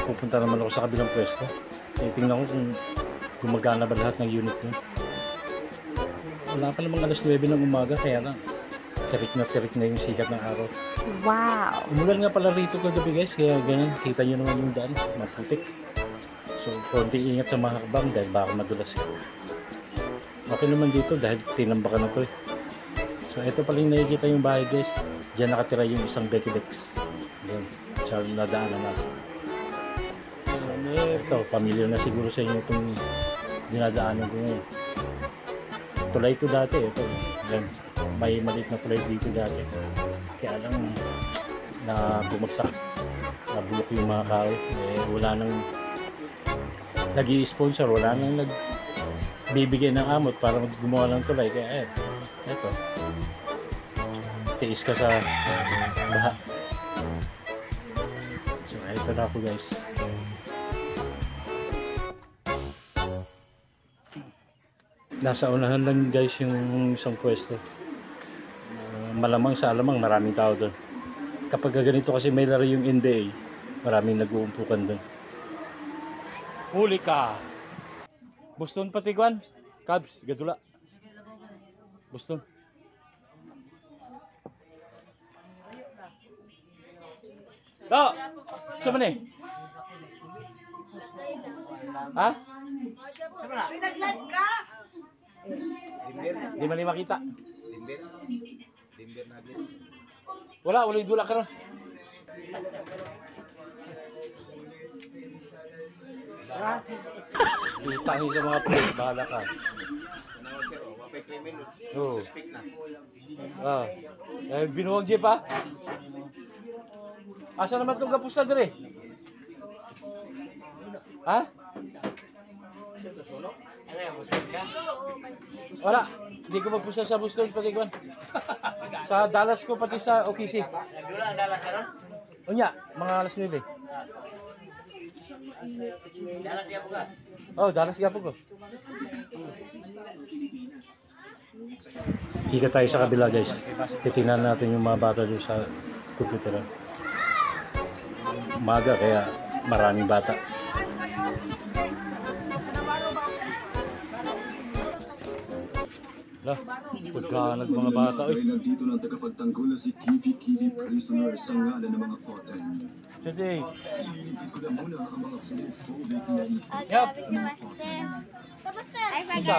pupunta naman ako sa kabilang pwesto. Tingnan ko kung gumagana ba lahat ng unit nyo. Wala pa namang alas 9 ng umaga, kaya lang tirik na yung sikat ng araw. Wow! Umulan nga pala rito kagabi guys, kaya ganyan, kita nyo naman yung daan, maputik. So, konti ingat sa mga hakbang dahil baka madulas ka. Okay naman dito dahil tinambakan na to eh. So, ito pala yung nakikita yung bahay guys. Diyan nakatira yung isang Becky Bex. Diyan, siya nadaanan natin. So, ito, familiar na siguro sa inyo itong dinadaanan ko ngayon. Tulay ito dati, ito. Diyan, may maliit na tulay dito dati. Kaya lang na bumagsak, nabulok yung mga kahoy. Eh, wala nang nag-i-sponsor, wala nang nagbibigay ng amot para gumawa ng tulay. Kaya eto, tiis ka sa baha. So eto na ako guys. Nasa unahan lang guys yung isang pwesto. Malamang sa alamang maraming tao doon. Kapag ganito kasi may laro yung NBA, maraming nag-uumpukan doon. Huli ka! Boston Patiguan, Cubs, Gadula. Boston. Do! Saan man eh? Ha? Pinaglag ka! Di man makita. Dimber na din. Wala yung dula ka ron. Itahin sa mga pulis, bahala ka. Ano sir, wapay krimen, Oo. suspect na. Binuwang jeep ha? Asa naman itong kapusta dire? Ha? Wala, hindi ko magpusta sa Boston pati kuan. Sa Dallas ko pati sa OKC. Unya, mga alas 9. Oh, Dallas gapo ko. Ika tayo sa kabila guys. Titingnan natin yung mga bata doon sa computer. Umaga kaya maraming bata. Lah, pagkanag mga bata oy. Nandito ng tagapagtanggol si TV prisoner sa ngalan ng mga Forten. Today. Ililipid ko na muna ang mga homophobic na ito. Yap. Ay, Ika.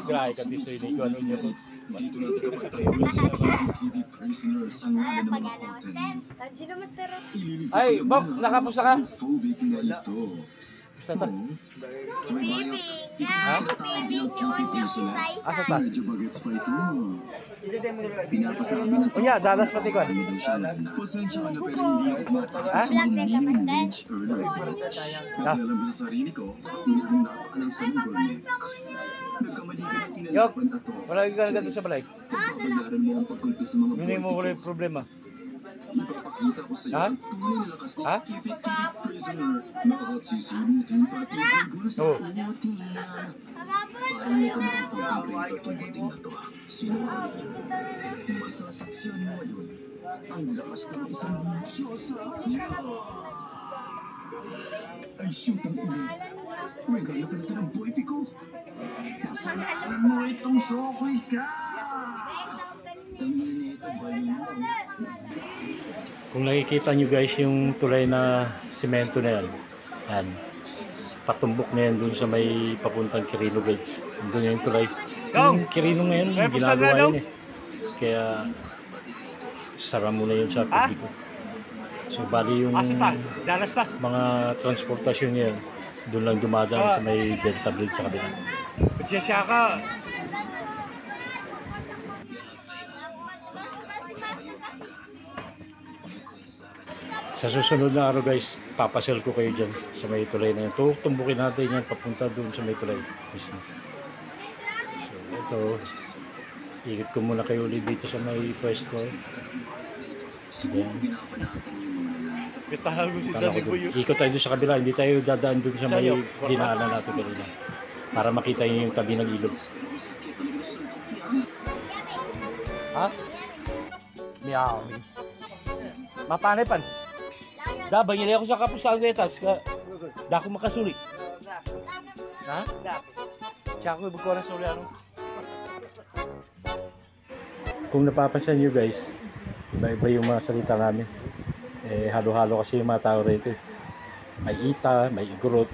Grabe ka tisoy ni ko ano niyo ko. Dito ng tagapagtanggol si TV prisoner sa ngalan ng mga Forten. Sino, Master? Ililipid Ay, ko na Bok, muna nakapusta ang ka? homophobic na ito. Basta ta. Bibi Ha? nga, bibi yun yung Asa ta? Medyo bagets pa ito. Pinapasabi ng Unya, Dallas pati kuan. pasensya ka na pero hindi ako makakita Ha? sa mga minimum wage earner. Kasi alam ko sa sarili ko, hindi ang napaka ng sanggol neck. Nagkamali ka ng Yok, tinalapan na to. wala ka ganito sa balay. Pagbabayaran mo ang pagkulpi sa mga Yun mo wala yung problema. Ipapakita ko sa iyo Ha? ang tunay na lakas ni Ha? TV prisoner na at sisimutin pati gulo sa Oh. utingan. Parang may kamakapang kompleto tumating na to. Sinungaling. Masasaksiyan mo ngayon ang lakas ng isang Diyosa. Ay, shoot ang ina. Regalo pa nito ng boyfriend ko. Kasalanan mo itong sokoy ka. Tangin nito, bali mo. Kung nakikita nyo guys yung tulay na semento na yan. Yan. Patumbok na yan dun sa may papuntang Quirino Bridge. Doon yung tulay. Yung Quirino ngayon, ginagawa yun eh. Kaya sara mo na yun sa publiko. So bali yung mga transportasyon yan, doon lang dumadaan sa may Delta Bridge sa kabila. Siya ka. Sa susunod na araw guys, papasel ko kayo dyan sa may tulay na yun. Tumbukin natin yan papunta doon sa may tulay mismo. So ito, ikot ko muna kayo ulit dito sa may pwesto. Then, Pitahan ko si Daddy Boy. ikot tayo doon sa kabila, hindi tayo dadaan doon sa may dinaanan natin kanina. Para makita nyo yung tabi ng ilog. Ha? Meow. Mapanay pan. Dabang yun ako sa kapusahan ko ito. Dako makasuli. Ha? Siya ako ibig ko na suli ano. Kung napapansin nyo guys, iba-iba yung mga salita namin. Halo-halo kasi yung mga tao rito. May ita, may igurot,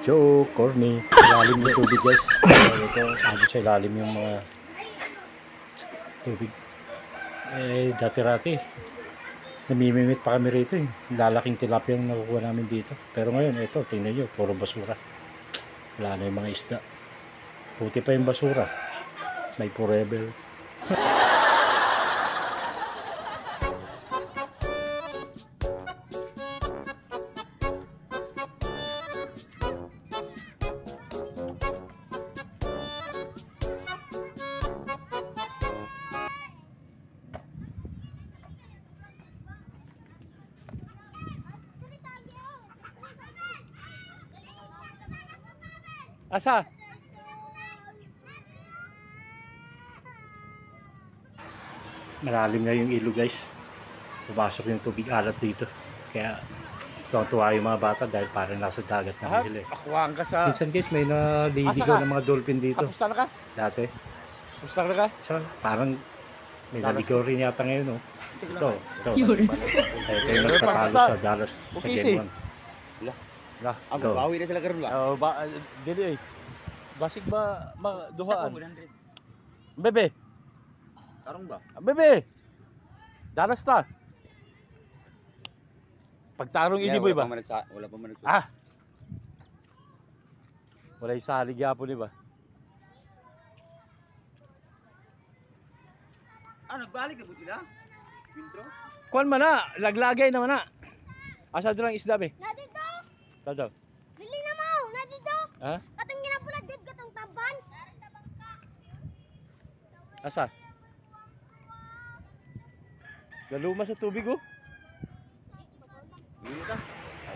joke, corny. Ilalim yung tubig guys. Ito, abot sa ilalim yung mga tubig. Dati-rati, namimimit pa kami rito eh. Lalaking tilapia yung nakukuha namin dito. Pero ngayon, ito, tingnan nyo, puro basura. Wala na yung mga isda. Puti pa yung basura. May forever. Asa? Malalim na yung ilog guys. Pumasok yung tubig alat dito. Kaya tuwang-tuwa yung mga bata dahil parang nasa dagat na sila. Akuhaan ka sa... Minsan guys may naliligaw ng mga dolphin dito. Kapusta na ka? Dati. Kapusta na ka? So, parang may naligaw rin yata ngayon. No? Ito. Ito yung nagtatalo sa Dallas sa Game 1. Ang bawi na sila karon ba? Dili eh. Basig ba duhaan? Bebe. Karong ba? Bebe. Dalas ta. Pagtarong ini boy ba? Wala pa man. Ah. Wala isalig yapon di ba? Nagbalik na po sila? Pintro? Kuan man na, laglagay naman na. Asa lang isda be? Na dito. Tadaw. Dili na mo. Na dito. Ha? Katong ginapulad dito katong taban. Sa bangka. Asa? Galuma sa tubig oh.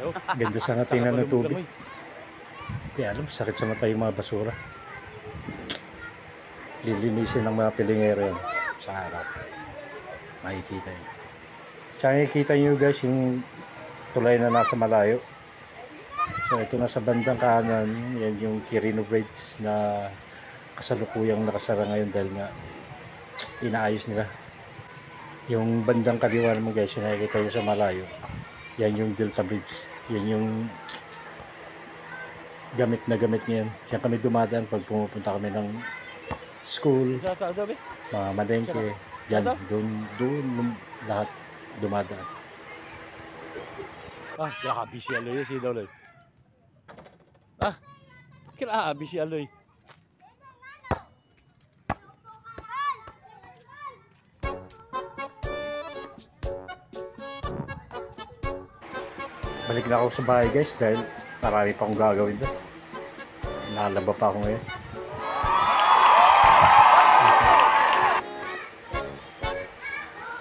Ayo. Ganda sana tingnan ng tubig. Kaya alam, sakit sa mata yung mga basura. Lilinisin ng mga pilingero yan sa harap. Makikita yun. Tsaka nakikita nyo guys yung tulay na nasa malayo. So ito na sa bandang kanan, yan yung Quirino Bridge na kasalukuyang nakasara ngayon dahil nga inaayos nila. Yung bandang kaliwa naman guys, yung nakikita nyo sa malayo, yan yung Delta Bridge. Yan yung gamit na gamit niyan. Diyan kami dumadaan pag pumupunta kami ng school, Isa tadaw be? mga malengke. Yan, doon lahat dumadaan. Ah, grabe si Aloy si Doloy. Ah. Grabe si Aloy. Balik na ako sa bahay guys dahil marami pa akong gagawin doon. Nalaba pa ako ngayon.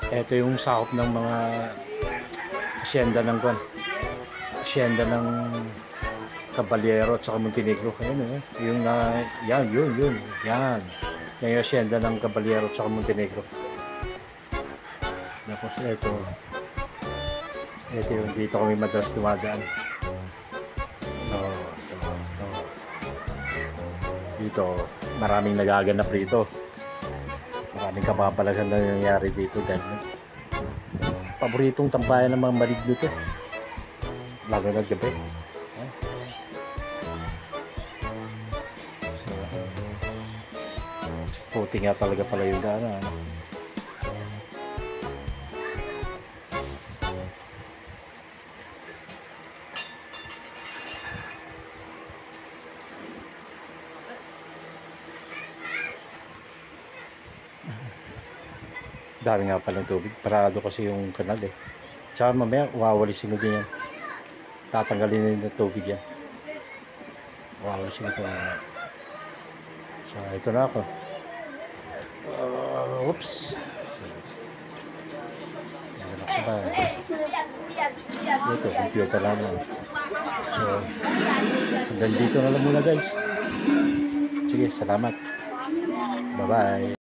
Ito yung sakop ng mga asyenda ng Kwan. Asyenda ng Caballero at saka Montenegro. Ayan, yung yan, yun. Yan. Yan yung asyenda ng Caballero at saka Montenegro. Tapos ito yung dito kami madalas dumadaan. Dito, maraming nagaganap rito. Maraming kapapalagan na nangyayari dito dahil paboritong tambayan ng mga maligno to. Lalo na gabi. So, puti nga talaga pala yung daan. Dami nga palang tubig. Parado kasi yung kanal eh. Tsaka mamaya, wawalisin mo din yan. Tatanggalin din yung tubig yan. Wawalisin ito. So, ito na ako. Oops. Nagalak sa bahay. Ito, computer lang. So, hanggang dito na lang muna guys. Sige, salamat. Bye-bye.